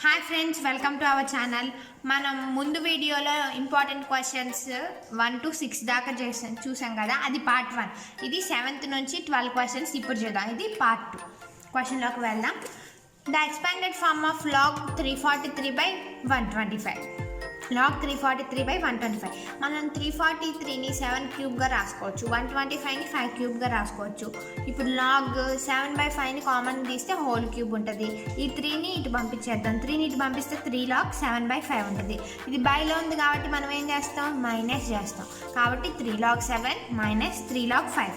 Hi friends, welcome to our channel. మనం ముందు వీడియోలో ఇంపార్టెంట్ క్వశ్చన్స్ 1 to 6 దాకా చూసాం కదా, అది పార్ట్ 1. ఇది 7th నుంచి 12 క్వశ్చన్స్ ఇప్పుడు చూద్దాం. ఇది పార్ట్ 2. క్వశ్చన్లోకి వెళ్దాం. The expanded form of log 343/125. log 343/125. మనం 343ని 7 క్యూబ్గా రాసుకోవచ్చు, 125ని 5 క్యూబ్గా రాసుకోవచ్చు. ఇప్పుడు log 7/5ని కామన్ తీస్తే హోల్ క్యూబ్ ఉంటుంది. ఈ 3ని ఇటు పంపించేద్దాం. 3ని ఇటు పంపిస్తే 3 log 7/5 ఉంటుంది. ఇది బైలో ఉంది కాబట్టి మనం ఏం చేస్తాం, మైనస్ చేస్తాం. కాబట్టి 3 log 7 మైనస్ 3 log 5.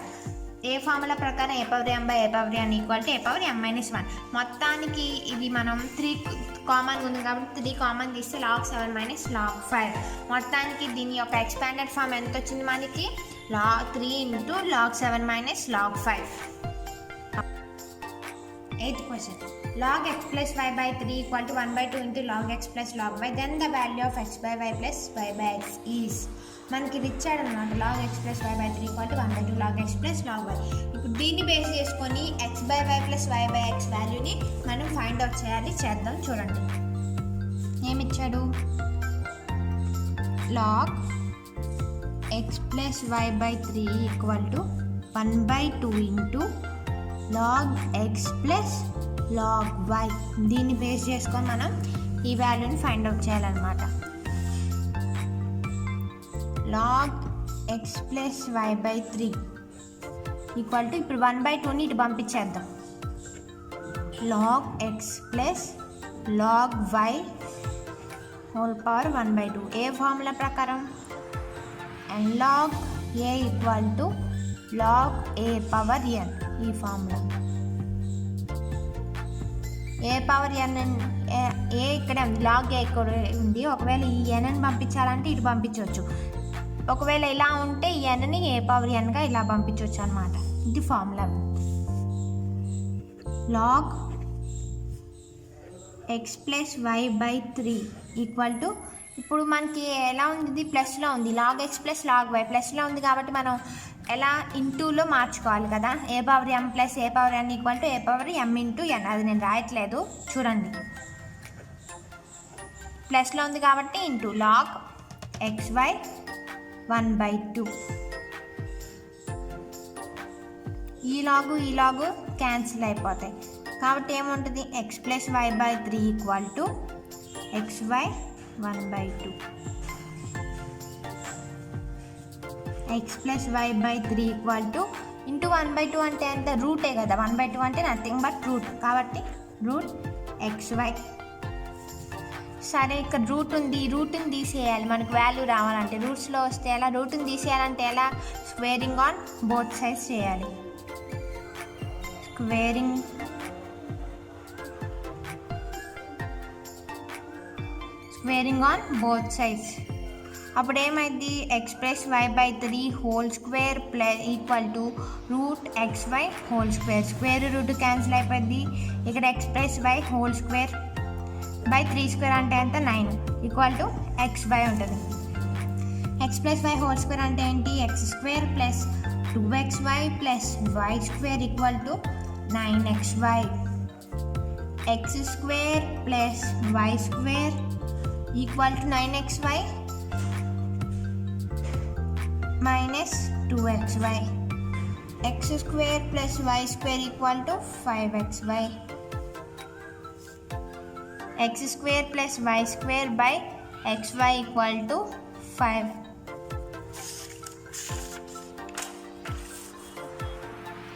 ఏ ఫార్ములా ప్రకారం a/m/a/n ఈక్వల్ టు a/m-1. మొత్తానికి ఇది మనం 3 కామన్ ఉంది కాబట్టి 3 కామన్ తీస్తే log 7 మైనస్ log 5. మొత్తానికి దీని యొక్క ఎక్స్పాండెడ్ ఫార్మ్ ఎంత వచ్చింది మనకి, 3 into log 7 minus log 5. 8th question. log x plus y by 3 equal to 1/2 into log x plus log y. Then the value of x by y plus y by x is. మనకి ఇది ఇచ్చాడు అనమాట, log x plus y by 3 equal to 1/2 log x plus log y. ఇప్పుడు దీన్ని base చేసుకొని x by y plus y by x వాల్యూని మనం find out చేద్దాం. చూడండి ఏమిచ్చాడు, log x plus y by 3 equal to 1/2 into log x plus log y. దీన్ని base చేసుకొని మనం ఈ వాల్యూని ఫైండ్ అవుట్ చేయాలన్నమాట. log x plus y by 3 equal to, ఇప్పుడు 1/2ని ఇటు పంపించేద్దాం, log x plus log y whole power 1/2. ఏ ఫార్ములా ప్రకారం, and log a equal to log a power n. ఈ ఫార్ములా a పవర్ n, ఏ ఇక్కడే ఉంది, log a ఇక్కడ ఉంది. ఒకవేళ ఈ nని పంపించాలంటే ఇటు పంపించవచ్చు. ఒకవేళ ఇలా ఉంటే ఈ nని a పవర్ nగా ఇలా పంపించవచ్చు అనమాట. ఇది formula. log x plus y by 3 equal to, ఇప్పుడు మనకి ఎలా ఉంది, ఇది ప్లస్లో ఉంది, log x plus log y ప్లస్లో ఉంది కాబట్టి మనం ఎలా ఇంటూలో మార్చుకోవాలి కదా. a power m plus a power n equal to a power m into n. అది నేను రాయట్లేదు, చూడండి. ప్లస్లో ఉంది కాబట్టి ఇంటూ log xy 1/2. ఈ లాగు క్యాన్సిల్ అయిపోతాయి కాబట్టి ఏముంటుంది, x plus y by 3 equal to xy 1/2. x plus y by 3 equal to into 1/2 అంటే ఎంత, రూటే కదా. 1/2 అంటే నథింగ్ బట్ రూట్, కాబట్టి రూట్ xy. సరే, ఇక్కడ రూట్ ఉంది, ఈ రూట్ని తీసేయాలి మనకు వాల్యూ రావాలంటే. రూట్స్లో వస్తే ఎలా, రూట్ని తీసేయాలంటే ఎలా, స్క్వేరింగ్ ఆన్ బోత్ సైడ్స్ చేయాలి. Squaring on both sides. అప్పుడు ఏమైంది, x plus y by 3 whole square plus equal to root xy whole square. Square root cancel అయిపోయింది. ఇక్కడ x plus y whole square by 3 square అంటే ఎంత, 9 equal to xy ఉంటుంది. x plus y whole square అంటే ఏంటి, x square plus 2xy plus y square equal to 9xy. x square plus y square equal to 9xy minus 2xy. x square plus y square equal to 5xy. x square plus y square by xy equal to 5.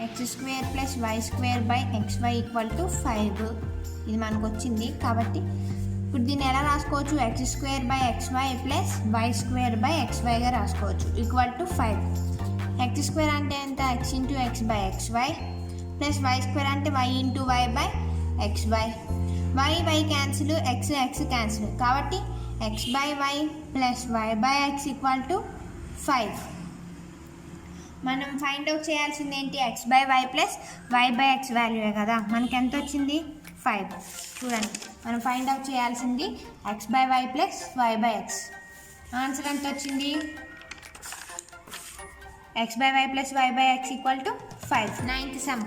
x square plus y square by xy equal to 5. ఇది మనకు వచ్చింది కాబట్టి ఇప్పుడు దీన్ని ఎలా రాసుకోవచ్చు, x square by xy plus y square by xyగా రాసుకోవచ్చు ఈక్వల్ టు 5. x స్క్వేర్ అంటే ఎంత, x into x by xy plus y square అంటే y into y by xy. y cancel, x cancel కాబట్టి x by y plus y by x equal to 5. మనం find out చేయాల్సింది ఏంటి, x by y plus y by x వాల్యూయే కదా. మనకి ఎంత వచ్చింది, 5. చూడండి, మనం ఫైండ్ అవుట్ చేయాల్సింది x by y plus y by x. Answer ఎంత వచ్చింది, x by y plus y by x equal to 5. 9th some.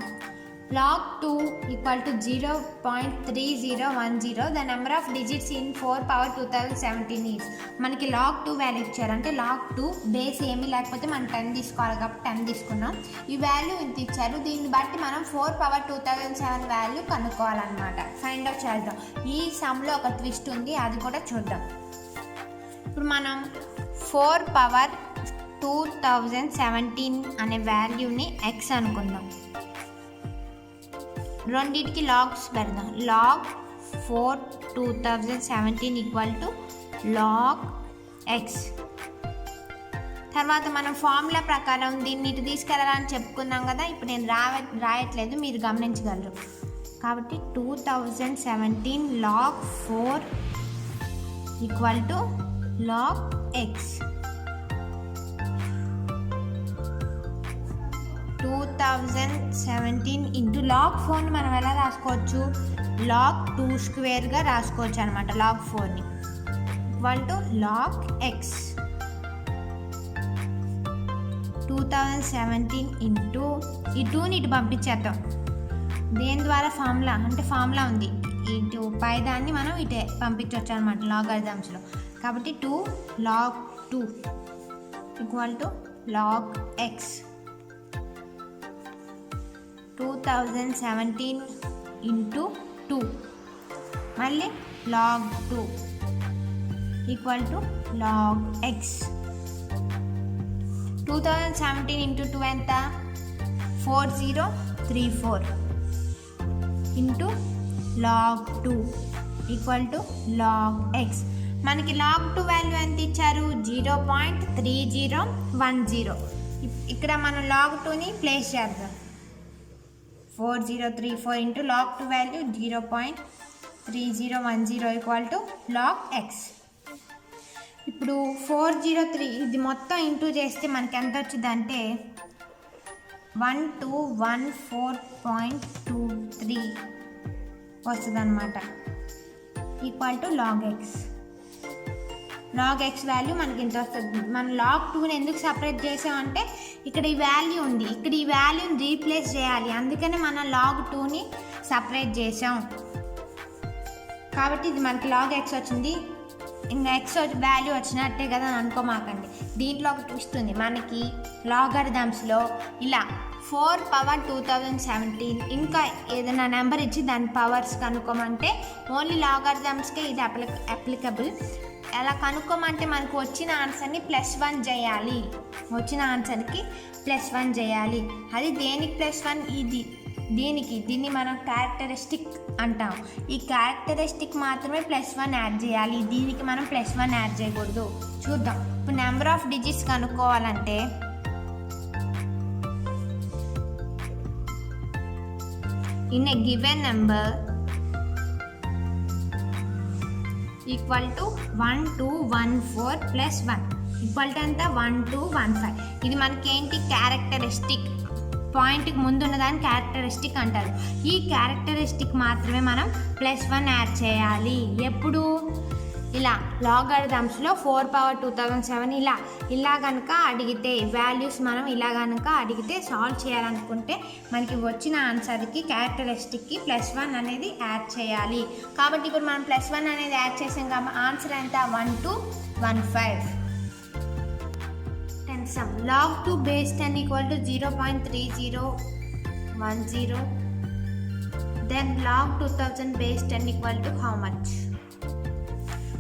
log 2 equal to 0.3010. The number of digits in 4 power 2017 is. మనకి log 2 value ఇచ్చారు, అంటే log 2 base ఏమీ లేకపోతే మనం 10 తీసుకోవాలి కాబట్టి 10 తీసుకున్నాం. ఈ వాల్యూ ఇంత ఇచ్చారు, దీన్ని బట్టి మనం 4 పవర్ 2007 వాల్యూ కనుక్కోవాలన్నమాట. ఫైండ్ అవుట్ చేద్దాం. ఈ సమ్లో ఒక ట్విస్ట్ ఉంది, అది కూడా చూద్దాం. ఇప్పుడు మనం 4 పవర్ 2017 అనే వాల్యూని ఎక్స్ అనుకుందాం. రెండింటికి లాగ్స్ పెడదాం. log 4 2017 equal to log x. తర్వాత మనం ఫార్ములా ప్రకారం దీన్ని ఇటు తీసుకెళ్ళాలని చెప్పుకున్నాం కదా, ఇప్పుడు నేను రాయట్లేదు, మీరు గమనించగలరు. కాబట్టి 2017 log 4 equal to log x. 2017 into log 4ని మనం ఎలా రాసుకోవచ్చు, log 2 స్క్వేర్గా రాసుకోవచ్చు అనమాట. log 4ని equal to log x. 2017 into ఈ 2ని ఇటు పంపించేద్దాం. దేని ద్వారా ఫార్ములా, అంటే ఫార్ములా ఉంది, ఇటు పై దాన్ని మనం ఇటే పంపించవచ్చు అనమాట లాగరిథమ్స్లో. కాబట్టి 2 log 2 equal to log x. 2017 into 2 మళ్ళీ log 2 equal to log x. 2017 into 2 ఎంత, 4034 into log 2 equal to log x. మనకి log 2 వాల్యూ ఎంత ఇచ్చారు, 0.3010. ఇక్కడ మనం log 2ని ప్లేస్ చేద్దాం. 4034 into log 2 value 0.3010 equal to log x. ఇప్పుడు 403 ఇది మొత్తం ఇంటూ చేస్తే మనకి ఎంత వచ్చింది అంటే 1214.23 వస్తుంది అనమాట, equal to log x. log x value మనకి ఇంత వస్తుంది. మనం log 2ని ఎందుకు సపరేట్ చేసామంటే ఇక్కడ ఈ వాల్యూ ఉంది, ఇక్కడ ఈ వాల్యూని రీప్లేస్ చేయాలి, అందుకనే మనం log 2ని సపరేట్ చేసాం. కాబట్టి ఇది మనకి log x వచ్చింది. ఇంకా ఎక్స్ వాల్యూ వచ్చినట్టే కదా అని అనుకోమాకండి, దీంట్లో ఒక ట్విస్ట్ ఉంది. మనకి లాగరిథమ్స్లో ఇలా 4 పవర్ 2017 ఇంకా ఏదైనా నెంబర్ ఇచ్చి దాని పవర్స్ కనుక్కోమంటే ఓన్లీ లాగరిథమ్స్కే ఇది అప్లికబుల్. అలా కనుక్కోమంటే మనకు వచ్చిన ఆన్సర్ని +1 చేయాలి, వచ్చిన ఆన్సర్కి +1 చేయాలి. అది దేనికి +1, ఇది దీన్ని మనం క్యారెక్టరిస్టిక్ అంటాం. ఈ క్యారెక్టరిస్టిక్ మాత్రమే +1 యాడ్ చేయాలి, దీనికి మనం +1 యాడ్ చేయకూడదు. చూద్దాం. ఇప్పుడు నెంబర్ ఆఫ్ డిజిట్స్ కనుక్కోవాలంటే in a given number equal to 1214 + 1 equal to ఎంత, 1215. ఇది మనకేంటి, క్యారెక్టరిస్టిక్. పాయింట్కి ముందు ఉన్నదాన్ని క్యారెక్టరిస్టిక్ అంటారు. ఈ క్యారెక్టరిస్టిక్ మాత్రమే మనం +1 యాడ్ చేయాలి. ఎప్పుడు, ఇలా లాగరిథమ్స్లో 4 పవర్ 2007 ఇలా కనుక అడిగితే, వాల్యూస్ మనం ఇలా కనుక అడిగితే సాల్వ్ చేయాలనుకుంటే మనకి వచ్చిన ఆన్సర్కి క్యారెక్టరిస్టిక్కి +1 అనేది యాడ్ చేయాలి. కాబట్టి ఇప్పుడు మనం +1 అనేది యాడ్ చేసాం కాబట్టి ఆన్సర్ ఎంత, 1215. log 2 base 10 equal to 0.3010. then log 2000 base 10 equal to how much?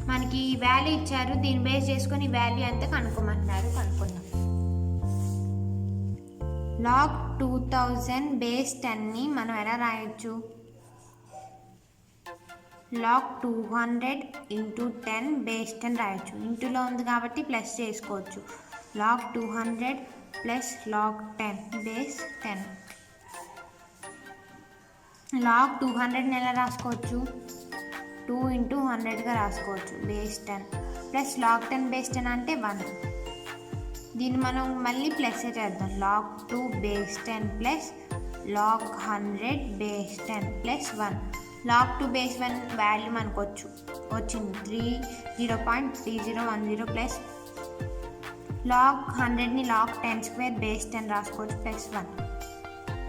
మనకి ఈ వాల్యూ ఇచ్చారు, దీన్ని బేస్ చేసుకొని వాల్యూ ఎంత కనుక్కోమంటున్నారు, కనుక్కుందాం. log 2000 base 10ని మనం ఎలా రాయొచ్చు, log 200 into 10 base 10 రాయొచ్చు. ఇంటూలో ఉంది కాబట్టి ప్లస్ చేసుకోవచ్చు. log 200 plus log 10 base 10. log 200ని ఎలా రాసుకోవచ్చు, 2 into 100గా రాసుకోవచ్చు, base 10 ప్లస్ log 10 base 10 అంటే 1. దీన్ని మనం మళ్ళీ ప్లస్ చేద్దాం. log 2 base 10 plus log 100 base 10 plus 1. log 2 base 1 value మనకు వచ్చింది 0.3010 plus log 100ని log 10 square base 10 రాసుకోవచ్చు, +1.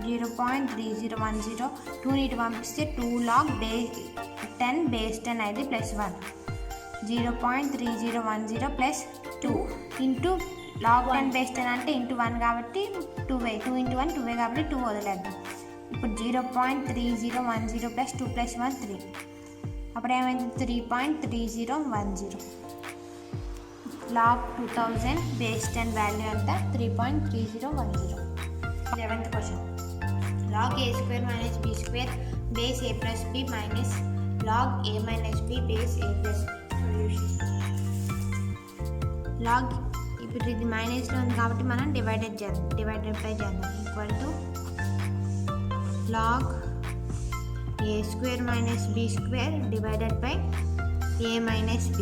0.3010 2 ఇటు పంపిస్తే 2 log 10 base 10 అయితే plus 1 0.3010 plus 2 into log 10 base 10 అంటే ఇంటూ 1 కాబట్టి 2 ఇంటూ 1 2 కాబట్టి 2 వదిలేద్దాం. ఇప్పుడు 0.3010 ప్లస్ 2 ప్లస్ 1 3 అప్పుడు ఏమైంది 3.3010 log 2000 base 10 వాల్యూ అంతా 3.3010. 11th question log a square minus b square base a plus b minus log a minus b base a plus b. Solution log ఇప్పుడు ఇది మైనస్లో ఉంది కాబట్టి మనం డివైడెడ్ బై చేద్దాం equal to log a square minus b square divided by a minus b.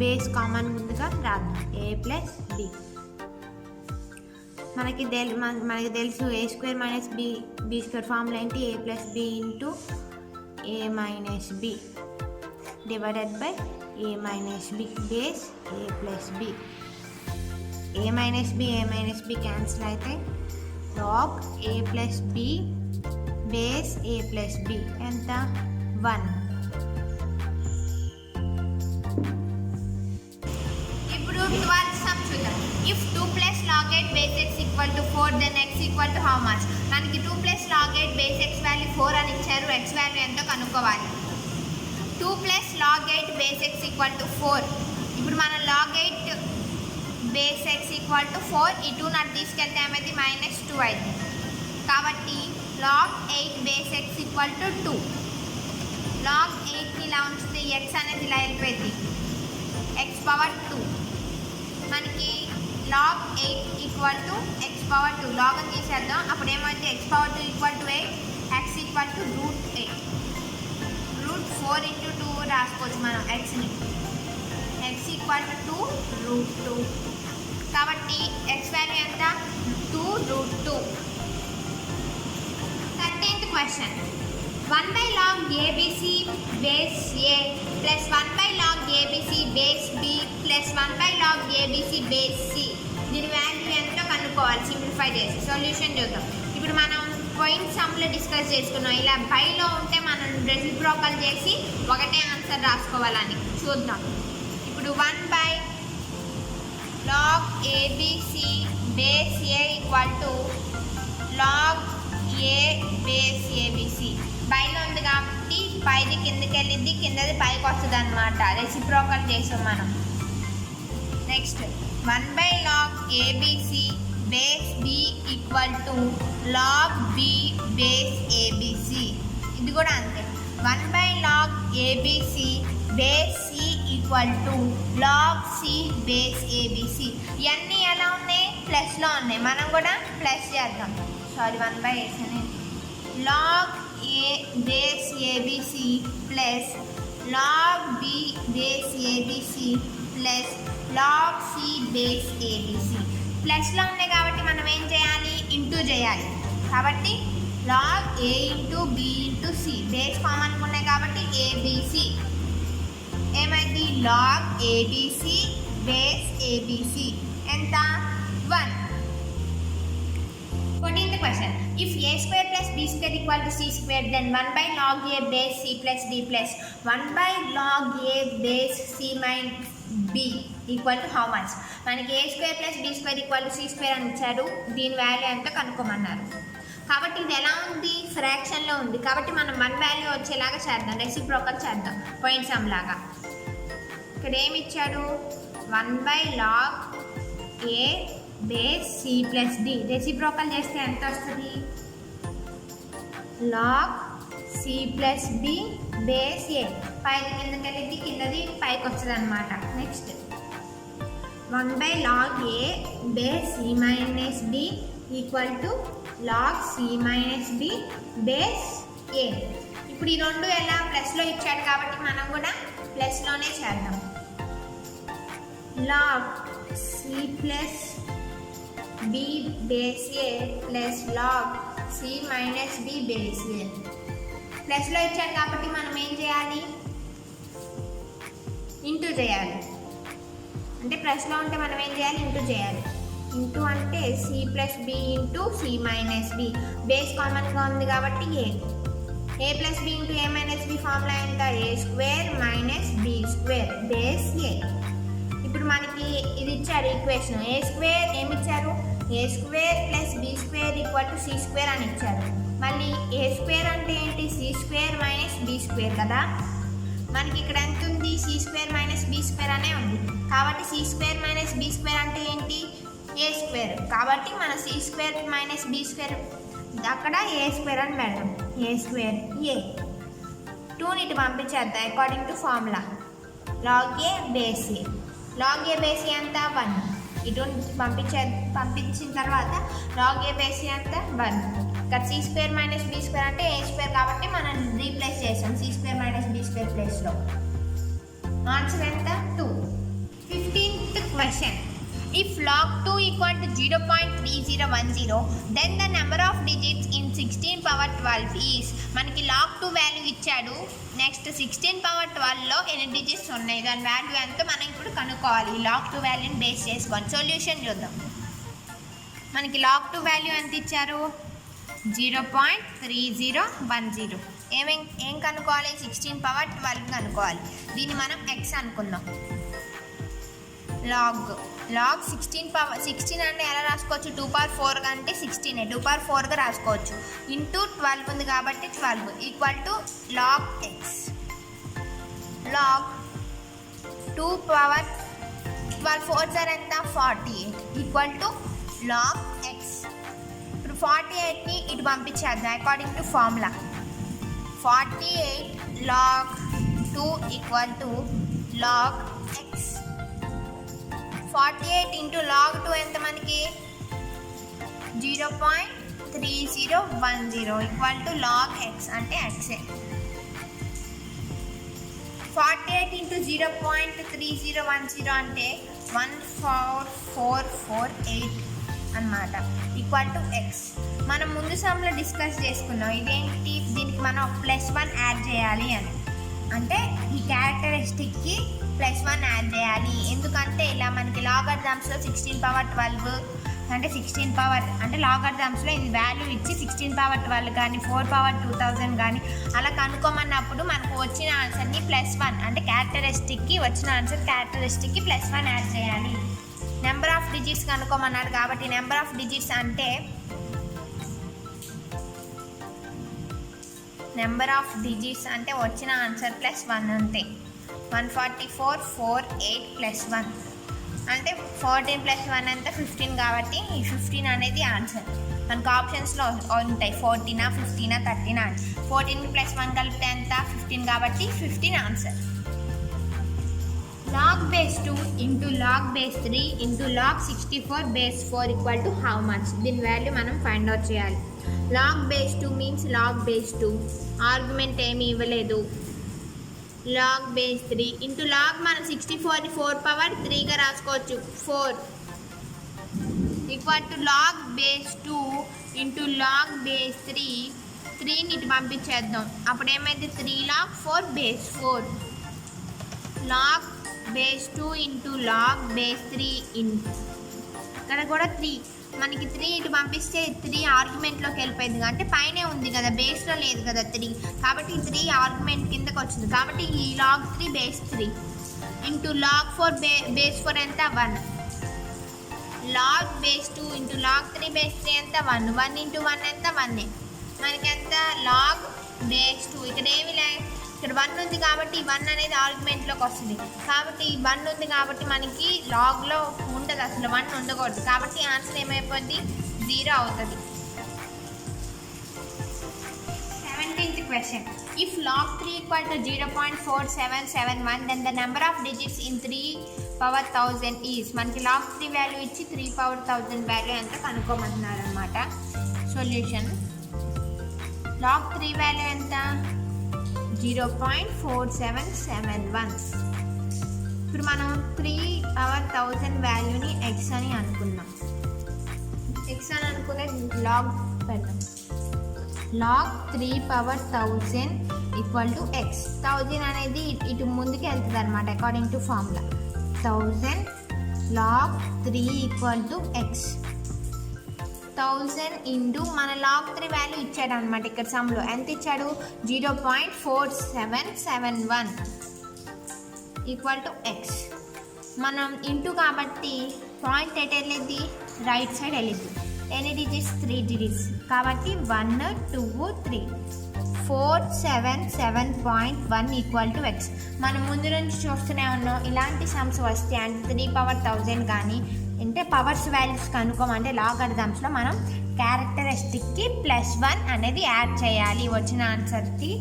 Base common ముందుగా రాద్దాం a plus b. మనకి తెలుసు a square minus b square formula ఏంటి a plus b into a minus b divided by a minus b base a plus b. a minus b cancel అయితే log a plus b base a plus b ఎంత 1. ఇప్పుడు 12th some చూద్దాం. If 2 plus log 8 base x equal to 4 then x equal to how much? మనకి 2 plus log 8 base x value 4 అని ఇచ్చారు. x value ఎంతో కనుక్కోవాలి. 2 plus log 8 base x equal to 4. ఇప్పుడు మనం log 8 base x equal to 4 ఈ 2 not తీసుకెళ్తే ఏమైంది -2 అయింది. కాబట్టి log 8 base x equal to 2. log 8ని ఇలా ఉంచితే x అనేది ఇలా వెళ్ళిపోయింది x పవర్ 2. మనకి log 8 equal to x power 2 log అని తీసేద్దాం. అప్పుడు ఏమైతే x power 2 equal to 8 x equal to √8 √4 into 2 రాసుకోవచ్చు మనం xని x ఈక్వల్ టు 2 √2. కాబట్టి x వాల్యూ ఎంత 2 √2. 13th question 1 by log abc base a plus 1 by log abc base b plus 1 by log abc base c దీని value ఎంతో కనుక్కోవాలి simplify చేసి. Solution చూద్దాం. ఇప్పుడు మనం పాయింట్ సమ్లో డిస్కస్ చేసుకున్నాం. ఇలా బైలో ఉంటే మనం రెసిప్రోకల్ చేసి ఒకటే ఆన్సర్ రాసుకోవాలని చూద్దాం. ఇప్పుడు 1 by log abc base a equal to log a base abc. పైలో ఉంది కాబట్టి పైది కిందకి వెళ్ళిద్ది, కిందది పైకి వస్తుంది అనమాట. రెసిప్రోకల్ చేసాం మనం. Next 1 by log abc base b equal to log b base abc. ఇది కూడా అంతే. 1 by log abc base c equal to log c base abc. ఇవన్నీ ఎలా ఉన్నాయి ప్లస్లో ఉన్నాయి. మనం కూడా ప్లస్ చేద్దాం. 1 by x అనేది log a base abc plus log b base abc plus log c base abc. ప్లస్లో ఉన్నాయి కాబట్టి మనం ఏం చేయాలి ఇంటూ చేయాలి. కాబట్టి log a into b into c base common ఉన్నాయి కాబట్టి abc ఏమైంది log abc బేస్ abc ఎంత 1. 14th question. If a square plus b square equal to c square then 1 by log a base c plus d plus 1 by log a base c minus b equal to how much? మనకి a square plus b square equal to c square అని ఇచ్చారు. దీని value ఎంతో కనుక్కోమన్నారు. కాబట్టి ఇది ఎలా ఉంది ఫ్రాక్షన్లో ఉంది కాబట్టి మనం 1 వాల్యూ వచ్చేలాగా చేద్దాం. రెసిప్రోకల్ చేద్దాం పాయింట్ సమ్ లాగా. ఇక్కడ ఏమి ఇచ్చాడు 1 by log a base C plus D. Reciprocal చేస్తే ఎంత వస్తుంది log C plus B base A. పైకి కిందకి వెళ్ళి కిందది పైకి వస్తుంది అనమాట. Next 1 by log a base C minus D equal to log C minus B base A. ఇప్పుడు ఈ రెండు ఎలా ప్లస్లో ఇచ్చాడు కాబట్టి మనం కూడా ప్లస్లోనే చేద్దాం. log C plus b base a plus log c minus b base a. ప్లస్లో ఇచ్చాడు కాబట్టి మనం ఏం చేయాలి ఇంటూ చేయాలి. అంటే ప్లస్లో ఉంటే మనం ఏం చేయాలి ఇంటూ చేయాలి. ఇంటూ అంటే C plus B into C minus B, base కామన్గా ఉంది కాబట్టి A plus B into A minus B formula ఎంత, A square minus B square base A. ఇప్పుడు మనకి ఇది ఇచ్చారు ఈక్వేషన్, ఏ స్క్వేర్ ఏమి ఇచ్చారు, A square plus B square equal to C square అని ఇచ్చారు. మళ్ళీ ఏ స్క్వేర్ అంటే ఏంటి, C square minus B square కదా. మనకి ఇక్కడ ఎంత ఉంది, C square minus B square అనే ఉంది కాబట్టి C square minus B square అంటే ఏంటి, ఏ స్క్వేర్. కాబట్టి మన C square minus B square అక్కడ ఏ స్క్వేర్ అని పెడదాం, ఏ స్క్వేర్ ఏ. 2ని ఇటు పంపించేద్దాం according to formula, log A base A. Log A base A అంతా 1, ఇటు పంపించిన తర్వాత లాగ్ ఏ బేస్ ఏ అంతా 1. ఇక్కడ C square minus B square అంటే ఏ స్క్వేర్ కాబట్టి మనం రీప్లేస్ చేసాం C square minus B square ప్లేస్లో. ఆన్సర్ ఎంత 2. 15th question, if log 2 equal to 0.3010 then the number of digits in 16 power 12 is. మనకి log 2 value ఇచ్చాడు, నెక్స్ట్ 16 పవర్ 12లో ఎన్ని digits ఉన్నాయి, దాని వాల్యూ ఎంతో మనం ఇప్పుడు కనుక్కోవాలి. log 2 వాల్యూని బేస్ చేసుకొని సొల్యూషన్ చూద్దాం. మనకి log 2 వాల్యూ ఎంత ఇచ్చారు, 0.3010. ఏం కనుక్కోవాలి, 16 పవర్ 12 కనుక్కోవాలి. దీన్ని మనం x అనుకుందాం. లాగ్ 16 అంటే ఎలా రాసుకోవచ్చు, 2 పవర్ 4 అంటే 16 2 పవర్ 4గా రాసుకోవచ్చు. ఇంటూ 12 ఉంది కాబట్టి 12 equal to log x. Log 2 power 12 4 సార్ ఎంత 48 ఈక్వల్ టు లాగ్ ఎక్స్. ఇప్పుడు 48ని ఇటు పంపించేద్దాం according to formula. 48 log 2 equal to log x. 48 into log 2 ఎంత మనకి 0.3010 ఈక్వల్ టు లాగ్ ఎక్స్ అంటే ఎక్సే. 48 ఇంటూ 0.3010 అంటే 14448 అన్నమాట ఈక్వల్ టు ఎక్స్. మనం ముందు సమ్లో డిస్కస్ చేసుకున్నాం ఇదేంటి, దీనికి మనం +1 యాడ్ చేయాలి అని, అంటే ఈ క్యారెక్టరిస్టిక్కి +1 యాడ్ చేయాలి. ఎందుకంటే ఇలా మనకి లాగర్థమ్స్లో 16 పవర్ 12 అంటే 16 పవర్ అంటే లాగర్థమ్స్లో ఇది వాల్యూ ఇచ్చి 16 పవర్ 12 కానీ 4 పవర్ 2000 కానీ అలా కనుక్కోమన్నప్పుడు మనకు వచ్చిన ఆన్సర్ని +1 అంటే క్యారెక్టరిస్టిక్కి వచ్చిన ఆన్సర్ క్యారెక్టరిస్టిక్కి +1 యాడ్ చేయాలి. నెంబర్ ఆఫ్ డిజిట్స్ కనుక్కోమన్నాడు కాబట్టి నెంబర్ ఆఫ్ డిజిట్స్ అంటే వచ్చిన ఆన్సర్ +1 అంతే. 14448 +1 అంటే 14 + 1 అంతా 15 కాబట్టి ఈ 15 అనేది ఆన్సర్. మనకు ఆప్షన్స్లో ఉంటాయి 14 15 13 అని. 14 + 1 కలిపితే ఎంత 15 కాబట్టి 15 answer. log base 2 into log base 3 into log 64 base 4 equal to how much, దీని వాల్యూ మనం ఫైండ్ అవుట్ చేయాలి. log base 2 means log base 2 argument ఏమీ ఇవ్వలేదు. log base 3 ఇంటూ log మనం 64ని 4 పవర్ 3గా రాసుకోవచ్చు 4 equal to log base 2 into log base 3ని ఇటు పంపించేద్దాం. అప్పుడు ఏమైతే 3 log 4 base 4 log base 2 into log base 3 ఇక్కడ కూడా 3 మనకి 3 ఇటు పంపిస్తే 3 ఆర్గ్యుమెంట్లోకి వెళ్ళిపోయింది అంటే పైనే ఉంది కదా బేస్లో లేదు కదా 3 కాబట్టి 3 ఆర్గ్యుమెంట్ కిందకి వచ్చింది కాబట్టి ఈ log 3 base 3 into log 4 base 4 ఎంత 1 log base 2 into log 3 base 3 ఎంత 1 1 ఇంటూ 1 ఎంత 1 మనకి ఎంత log base 2 ఇక్కడ ఏమి లేదు ఇక్కడ 1 ఉంది కాబట్టి 1 అనేది ఆర్గ్యుమెంట్లోకి వస్తుంది కాబట్టి 1 ఉంది కాబట్టి మనకి లాగ్లో ఉండదు అసలు 1 ఉండకూడదు కాబట్టి ఆన్సర్ ఏమైపోద్ది 0 అవుతుంది. 17th question, if log 3 equal to 0.4771 then the number of digits in 3 power 1000 is. మనకి log 3 వాల్యూ ఇచ్చి 3 power 1000 వాల్యూ ఎంత కనుక్కోమంటున్నారు అనమాట. సొల్యూషన్ log 3 వాల్యూ ఎంత 0.4771. ఇప్పుడు మనం 3 power 1000 వాల్యూని ఎక్స్ అని అనుకుందాం. ఎక్స్ అని అనుకునే లాగ్ పెడదాం. Log 3 power 1000 equal to X. 1000 అనేది ఇటు ముందుకు వెళ్తుంది అనమాట according to formula. 1000 log 3 equal to X. 1000 into మన log 3 వాల్యూ ఇచ్చాడు అనమాట. ఇక్కడ సమ్లో ఎంత ఇచ్చాడు? 0.4771 ఈక్వల్ టు ఎక్స్. మనం ఇంటూ కాబట్టి పాయింట్ ఎట్ వెళ్ళిద్ది, రైట్ సైడ్ వెళ్ళిద్ది. ఎన్ని డిజిట్స్? 3 డిజిట్స్. కాబట్టి 1 2 3 477.1 ఈక్వల్ టు ఎక్స్. మనం ముందు నుంచి చూస్తూనే ఉన్నాం, ఇలాంటి సమ్స్ వస్తే అంటే 3 పవర్ 1000 కానీ అంటే పవర్స్ వాల్యూస్ కనుక్కోమంటే లాగరిథమ్స్లో మనం క్యారెక్టరిస్టిక్కి +1 అనేది యాడ్ చేయాలి. వచ్చిన ఆన్సర్కి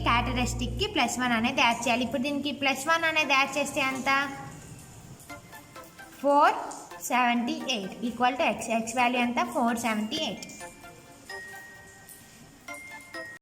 క్యారెక్టరిస్టిక్కి +1 అనేది యాడ్ చేయాలి. ఇప్పుడు దీనికి +1 అనేది యాడ్ చేస్తే ఎంత? 478 equal to X. X value ఎంత? 478.